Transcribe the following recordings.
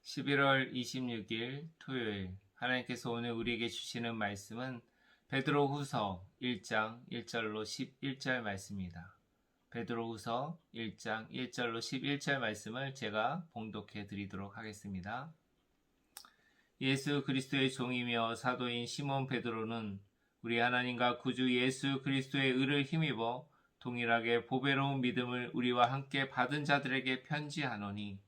11월 26일 토요일 하나님께서 오늘 우리에게 주시는 말씀은 베드로후서 1장 1절로 11절 말씀입니다. 베드로후서 1장 1절로 11절 말씀을 제가 봉독해 드리도록 하겠습니다. 예수 그리스도의 종이며 사도인 시몬 베드로는 우리 하나님과 구주 예수 그리스도의 의를 힘입어 동일하게 보배로운 믿음을 우리와 함께 받은 자들에게 편지하노니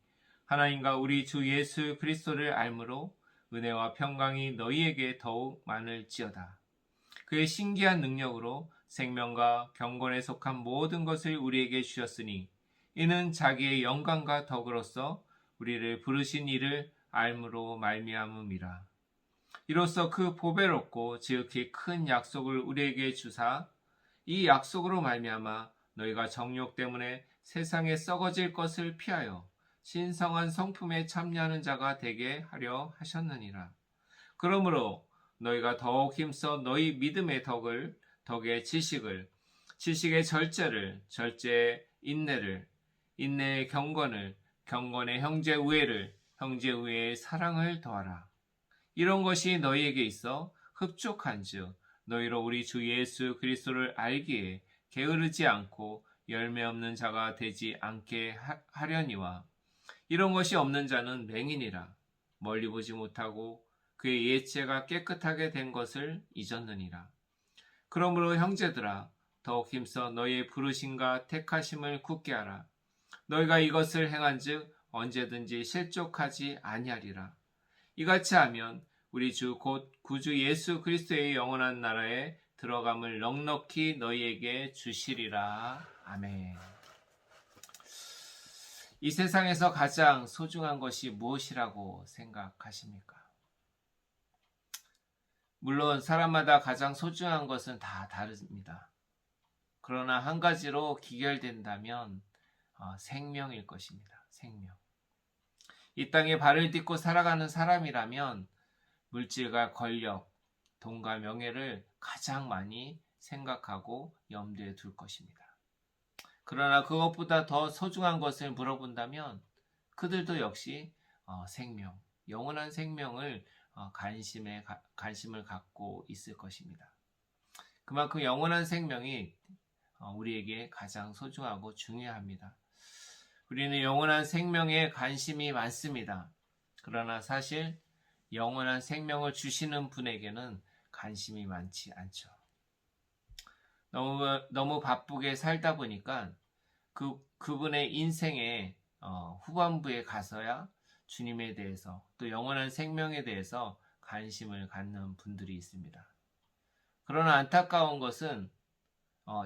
하나님과 우리 주 예수 그리스도를 알므로 은혜와 평강이 너희에게 더욱 많을지어다. 그의 신기한 능력으로 생명과 경건에 속한 모든 것을 우리에게 주셨으니 이는 자기의 영광과 덕으로서 우리를 부르신 이를 알므로 말미암음이라. 이로써 그 보배롭고 지극히 큰 약속을 우리에게 주사 이 약속으로 말미암아 너희가 정욕 때문에 세상에 썩어질 것을 피하여 신성한 성품에 참여하는 자가 되게 하려 하셨느니라. 그러므로 너희가 더욱 힘써 너희 믿음의 덕의 지식을, 지식의 절제를, 절제의 인내를, 인내의 경건을, 경건의 형제 우애를, 형제 우애의 사랑을 더하라. 이런 것이 너희에게 있어 흡족한즉 너희로 우리 주 예수 그리스도를 알기에 게으르지 않고 열매 없는 자가 되지 않게 하려니와 이런 것이 없는 자는 맹인이라 멀리 보지 못하고 그의 예체가 깨끗하게 된 것을 잊었느니라. 그러므로 형제들아 더욱 힘써 너희의 부르심과 택하심을 굳게 하라. 너희가 이것을 행한즉 언제든지 실족하지 아니하리라. 이같이 하면 우리 주 곧 구주 예수 그리스도의 영원한 나라에 들어감을 넉넉히 너희에게 주시리라. 아멘. 이 세상에서 가장 소중한 것이 무엇이라고 생각하십니까? 물론 사람마다 가장 소중한 것은 다 다릅니다. 그러나 한 가지로 기결된다면 생명일 것입니다. 생명. 이 땅에 발을 딛고 살아가는 사람이라면 물질과 권력, 돈과 명예를 가장 많이 생각하고 염두에 둘 것입니다. 그러나 그것보다 더 소중한 것을 물어본다면 그들도 역시 생명, 영원한 생명을 관심을 갖고 있을 것입니다. 그만큼 영원한 생명이 우리에게 가장 소중하고 중요합니다. 우리는 영원한 생명에 관심이 많습니다. 그러나 사실 영원한 생명을 주시는 분에게는 관심이 많지 않죠. 너무 바쁘게 살다 보니까 그분의 인생의 후반부에 가서야 주님에 대해서 또 영원한 생명에 대해서 관심을 갖는 분들이 있습니다. 그러나 안타까운 것은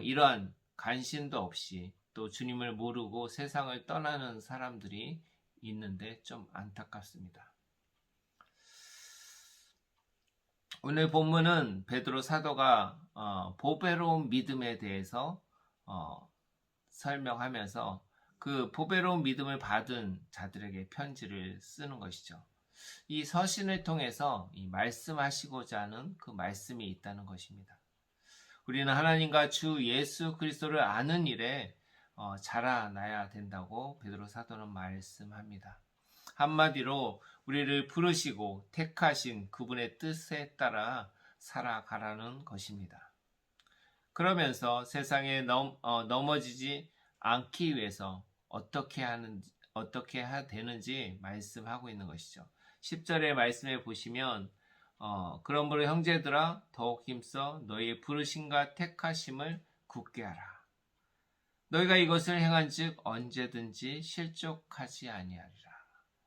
이러한 관심도 없이 또 주님을 모르고 세상을 떠나는 사람들이 있는데 좀 안타깝습니다. 오늘 본문은 베드로 사도가 보배로운 믿음에 대해서 설명하면서 그 보배로운 믿음을 받은 자들에게 편지를 쓰는 것이죠. 이 서신을 통해서 이 말씀하시고자 하는 그 말씀이 있다는 것입니다. 우리는 하나님과 주 예수 그리스도를 아는 일에 자라나야 된다고 베드로 사도는 말씀합니다. 한마디로 우리를 부르시고 택하신 그분의 뜻에 따라 살아가라는 것입니다. 그러면서 세상에 넘어지지 않기 위해서 어떻게 해야 되는지 말씀하고 있는 것이죠. 10절의 말씀에 보시면 그러므로 형제들아 더욱 힘써 너희의 부르심과 택하심을 굳게 하라. 너희가 이것을 행한즉 언제든지 실족하지 아니하리라.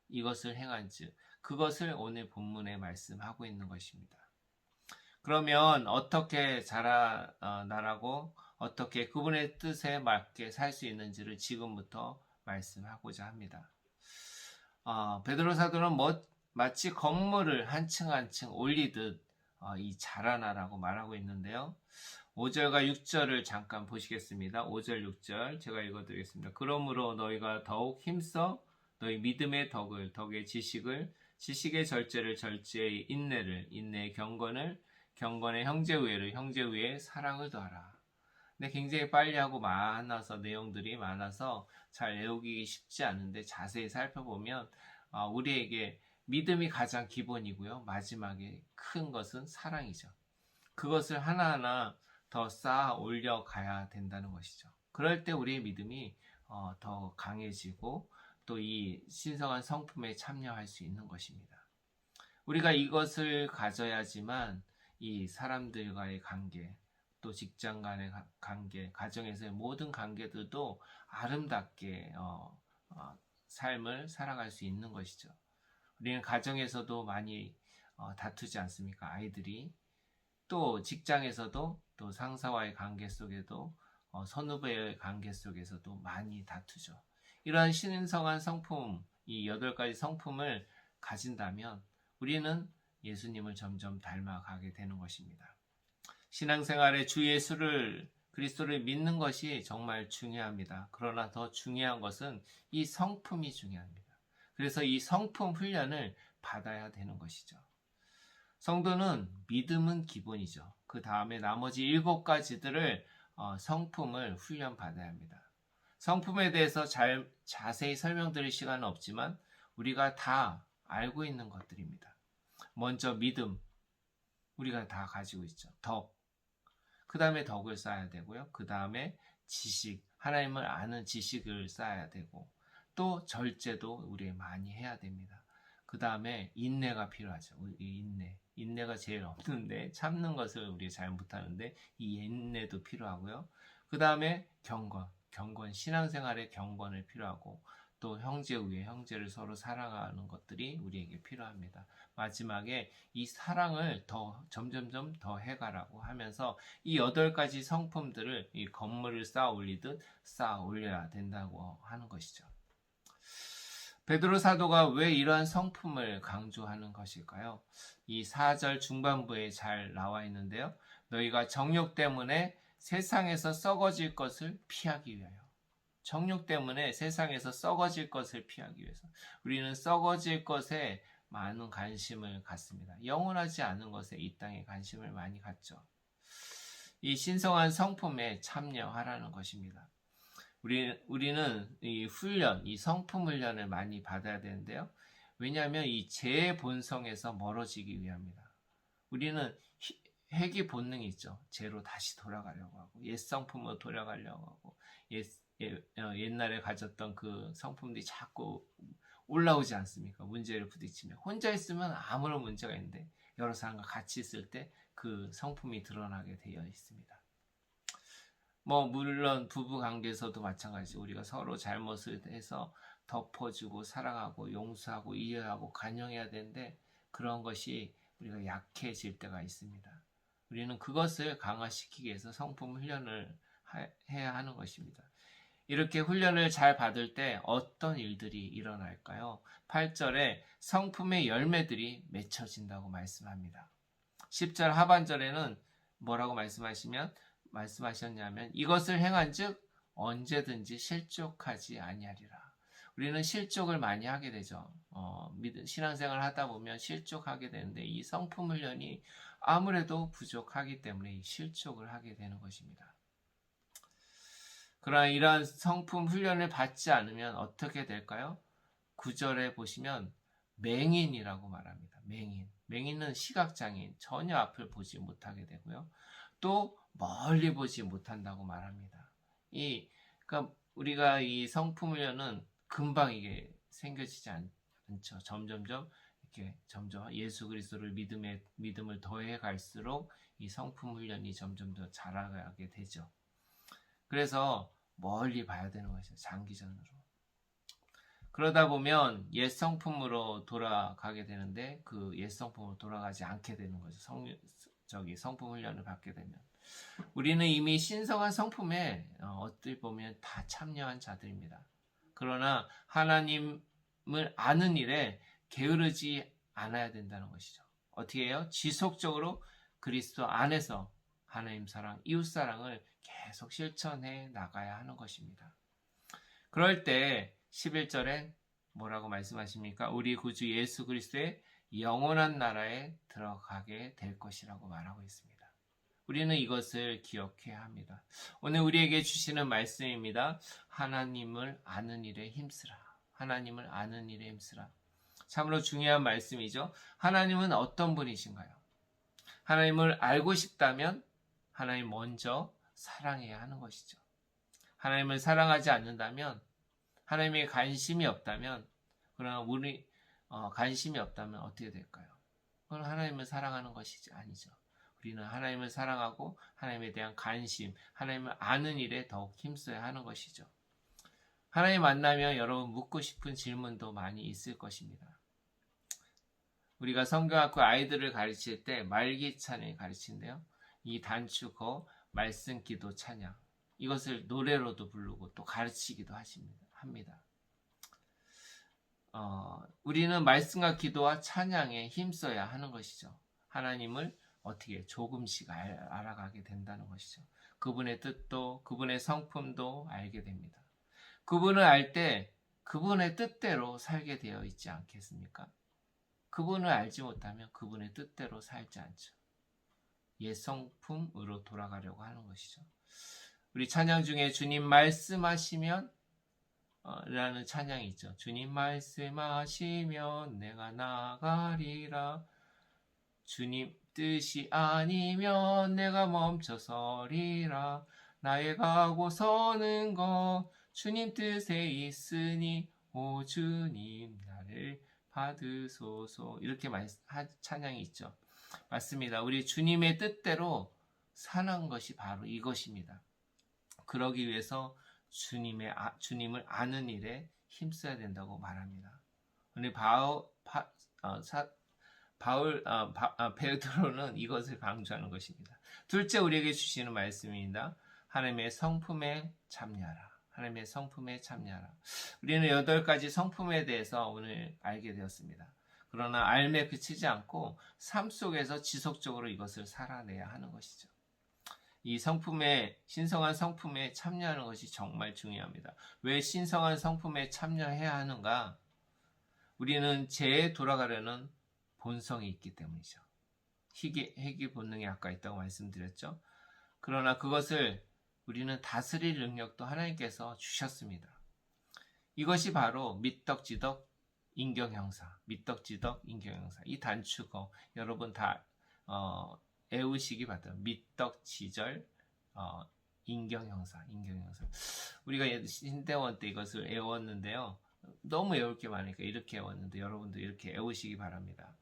이것을 행한즉 그것을 오늘 본문에 말씀하고 있는 것입니다. 그러면 어떻게 자라나라고 어떻게 그분의 뜻에 맞게 살 수 있는지를 지금부터 말씀하고자 합니다. 베드로 사도는 마치 건물을 한 층 한 층 올리듯 이 자라나라고 말하고 있는데요. 5절과 6절을 잠깐 보시겠습니다. 5절 6절 제가 읽어드리겠습니다. 그러므로 너희가 더욱 힘써 너희 믿음의 덕의 지식을, 지식의 절제를, 절제의 인내를, 인내의 경건을, 경건의 형제 우애를, 형제 우애의 사랑을 더하라. 근데 굉장히 빨리 하고 내용들이 많아서 잘 외우기 쉽지 않은데 자세히 살펴보면 우리에게 믿음이 가장 기본이고요. 마지막에 큰 것은 사랑이죠. 그것을 하나하나 더 쌓아 올려가야 된다는 것이죠. 그럴 때 우리의 믿음이 더 강해지고 또 이 신성한 성품에 참여할 수 있는 것입니다. 우리가 이것을 가져야지만 이 사람들과의 관계, 또 직장 간의 관계, 가정에서의 모든 관계들도 아름답게 삶을 살아갈 수 있는 것이죠. 우리는 가정에서도 많이 다투지 않습니까? 아이들이. 또 직장에서도 또 상사와의 관계 속에도 선후배의 관계 속에서도 많이 다투죠. 이러한 신성한 성품, 이 8가지 성품을 가진다면 우리는 예수님을 점점 닮아가게 되는 것입니다. 신앙생활에 주 예수를 그리스도를 믿는 것이 정말 중요합니다. 그러나 더 중요한 것은 이 성품이 중요합니다. 그래서 이 성품 훈련을 받아야 되는 것이죠. 성도는 믿음은 기본이죠. 그 다음에 나머지 7가지들을 성품을 훈련받아야 합니다. 성품에 대해서 자세히 설명드릴 시간은 없지만 우리가 다 알고 있는 것들입니다. 먼저 믿음, 우리가 다 가지고 있죠. 덕, 그 다음에 덕을 쌓아야 되고요. 그 다음에 지식, 하나님을 아는 지식을 쌓아야 되고 또 절제도 우리 많이 해야 됩니다. 그 다음에 인내가 필요하죠. 인내가 제일 없는데 참는 것을 우리 잘 못하는데 이 인내도 필요하고요. 그 다음에 경건, 신앙생활의 경건을 필요하고 또 형제 위에 형제를 서로 사랑하는 것들이 우리에게 필요합니다. 마지막에 이 사랑을 점점점 더 해가라고 하면서 이 8가지 성품들을 이 건물을 쌓아 올리듯 쌓아 올려야 된다고 하는 것이죠. 베드로 사도가 왜 이러한 성품을 강조하는 것일까요? 이 4절 중반부에 잘 나와 있는데요. 너희가 정욕 때문에 세상에서 썩어질 것을 피하기 위하여. 정욕 때문에 세상에서 썩어질 것을 피하기 위해서. 우리는 썩어질 것에 많은 관심을 갖습니다. 영원하지 않은 것에 이 땅에 관심을 많이 갖죠. 이 신성한 성품에 참여하라는 것입니다. 우리는 이 성품 훈련을 많이 받아야 되는데요. 왜냐하면 이 죄의 본성에서 멀어지기 위함입니다. 우리는 회귀 본능이 있죠. 죄로 다시 돌아가려고 하고, 옛 성품으로 돌아가려고 하고, 옛날에 가졌던 그 성품들이 자꾸 올라오지 않습니까? 문제를 부딪히면. 혼자 있으면 아무런 문제가 있는데, 여러 사람과 같이 있을 때 그 성품이 드러나게 되어 있습니다. 물론 부부 관계에서도 마찬가지. 우리가 서로 잘못을 해서 덮어주고 사랑하고 용서하고 이해하고 관용해야 되는데 그런 것이 우리가 약해질 때가 있습니다. 우리는 그것을 강화시키기 위해서 성품 훈련을 해야 하는 것입니다. 이렇게 훈련을 잘 받을 때 어떤 일들이 일어날까요? 8절에 성품의 열매들이 맺혀진다고 말씀합니다. 10절 하반절에는 뭐라고 말씀하셨냐면 이것을 행한즉 언제든지 실족하지 아니하리라. 우리는 실족을 많이 하게 되죠. 신앙생활을 하다 보면 실족하게 되는데 이 성품 훈련이 아무래도 부족하기 때문에 실족을 하게 되는 것입니다. 그러나 이러한 성품 훈련을 받지 않으면 어떻게 될까요? 9절에 보시면 맹인이라고 말합니다. 맹인은 시각장애인, 전혀 앞을 보지 못하게 되고요. 또 멀리 보지 못한다고 말합니다. 그러니까 우리가 이 성품 훈련은 금방 이게 생겨지지 않죠. 점점 예수 그리스도를 믿음을 더해 갈수록 이 성품 훈련이 점점 더 자라게 되죠. 그래서 멀리 봐야 되는 것이죠. 장기전으로. 그러다 보면 옛 성품으로 돌아가게 되는데 그 옛 성품으로 돌아가지 않게 되는 거죠. 성품 훈련을 받게 되면. 우리는 이미 신성한 성품에 어떻게 보면 다 참여한 자들입니다. 그러나 하나님을 아는 일에 게으르지 않아야 된다는 것이죠. 어떻게 해요? 지속적으로 그리스도 안에서 하나님 사랑, 이웃 사랑을 계속 실천해 나가야 하는 것입니다. 그럴 때 11절에 뭐라고 말씀하십니까? 우리 구주 예수 그리스도의 영원한 나라에 들어가게 될 것이라고 말하고 있습니다. 우리는 이것을 기억해야 합니다. 오늘 우리에게 주시는 말씀입니다. 하나님을 아는 일에 힘쓰라. 하나님을 아는 일에 힘쓰라. 참으로 중요한 말씀이죠. 하나님은 어떤 분이신가요? 하나님을 알고 싶다면 하나님 먼저 사랑해야 하는 것이죠. 하나님을 사랑하지 않는다면, 하나님의 관심이 없다면, 그러나 우리 관심이 없다면 어떻게 될까요? 그건 하나님을 사랑하는 것이지 아니죠. 우리는 하나님을 사랑하고 하나님에 대한 관심, 하나님을 아는 일에 더욱 힘써야 하는 것이죠. 하나님 만나면 여러분 묻고 싶은 질문도 많이 있을 것입니다. 우리가 성경학교 아이들을 가르칠 때 말기 찬양을 가르치는데요. 이 단축어, 말씀, 기도, 찬양, 이것을 노래로도 부르고 또 가르치기도 합니다. 우리는 말씀과 기도와 찬양에 힘써야 하는 것이죠. 하나님을 어떻게 조금씩 알아가게 된다는 것이죠. 그분의 뜻도 그분의 성품도 알게 됩니다. 그분을 알 때 그분의 뜻대로 살게 되어 있지 않겠습니까? 그분을 알지 못하면 그분의 뜻대로 살지 않죠. 옛 성품으로 돌아가려고 하는 것이죠. 우리 찬양 중에 주님 말씀하시면 라는 찬양이 있죠. 주님 말씀하시면 내가 나가리라. 주님 뜻이 아니면 내가 멈춰서리라. 나의 가고 서는 것 주님 뜻에 있으니 오 주님 나를 받으소서. 이렇게 찬양이 있죠. 맞습니다. 우리 주님의 뜻대로 사는 것이 바로 이것입니다. 그러기 위해서 주님을 아는 일에 힘써야 된다고 말합니다. 오늘 베드로는 이것을 강조하는 것입니다. 둘째 우리에게 주시는 말씀입니다. 하나님의 성품에 참여하라. 하나님의 성품에 참여하라. 우리는 8가지 성품에 대해서 오늘 알게 되었습니다. 그러나 알매 그치지 않고 삶 속에서 지속적으로 이것을 살아내야 하는 것이죠. 이 신성한 성품에 참여하는 것이 정말 중요합니다. 왜 신성한 성품에 참여해야 하는가? 우리는 죄에 돌아가려는 본성이 있기 때문이죠. 회개 본능이 아까 있다고 말씀드렸죠. 그러나 그것을 우리는 다스릴 능력도 하나님께서 주셨습니다. 이것이 바로 미떡지덕 인경형사, 이 단축어 여러분 다 애우시기 바랍니다. 미떡지절 인경형사. 우리가 신대원 때 이것을 애웠는데요. 너무 애울 게 많으니까 이렇게 애웠는데 여러분도 이렇게 애우시기 바랍니다.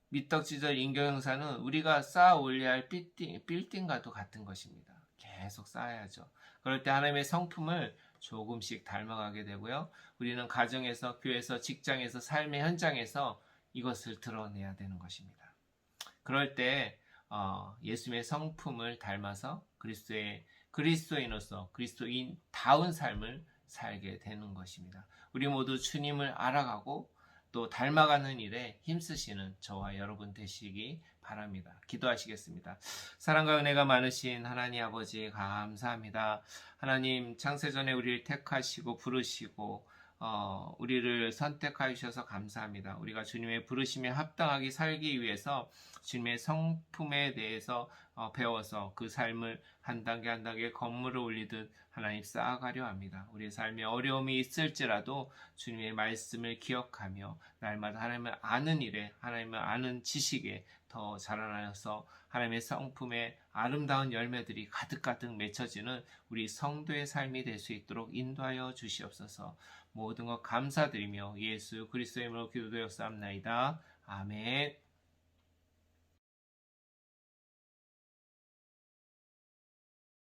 미떡지절 인경형사는 우리가 쌓아 올려야 할 빌딩과도 같은 것입니다. 계속 쌓아야죠. 그럴 때 하나님의 성품을 조금씩 닮아가게 되고요. 우리는 가정에서, 교회에서, 직장에서, 삶의 현장에서 이것을 드러내야 되는 것입니다. 그럴 때 예수님의 성품을 닮아서 그리스도인으로서 그리스도인다운 삶을 살게 되는 것입니다. 우리 모두 주님을 알아가고 또 닮아가는 일에 힘쓰시는 저와 여러분 되시기 바랍니다. 기도하시겠습니다. 사랑과 은혜가 많으신 하나님 아버지 감사합니다. 하나님 창세전에 우리를 택하시고 부르시고 우리를 선택하셔서 감사합니다. 우리가 주님의 부르심에 합당하게 살기 위해서 주님의 성품에 대해서 배워서 그 삶을 한 단계 한 단계 건물을 올리듯 하나님 쌓아가려 합니다. 우리의 삶에 어려움이 있을지라도 주님의 말씀을 기억하며 날마다 하나님을 아는 일에, 하나님을 아는 지식에 더 자라나서 하나님의 성품에 아름다운 열매들이 가득가득 맺혀지는 우리 성도의 삶이 될 수 있도록 인도하여 주시옵소서. 모든 것 감사드리며 예수 그리스도의 이름으로 기도되었사옵나이다. 아멘.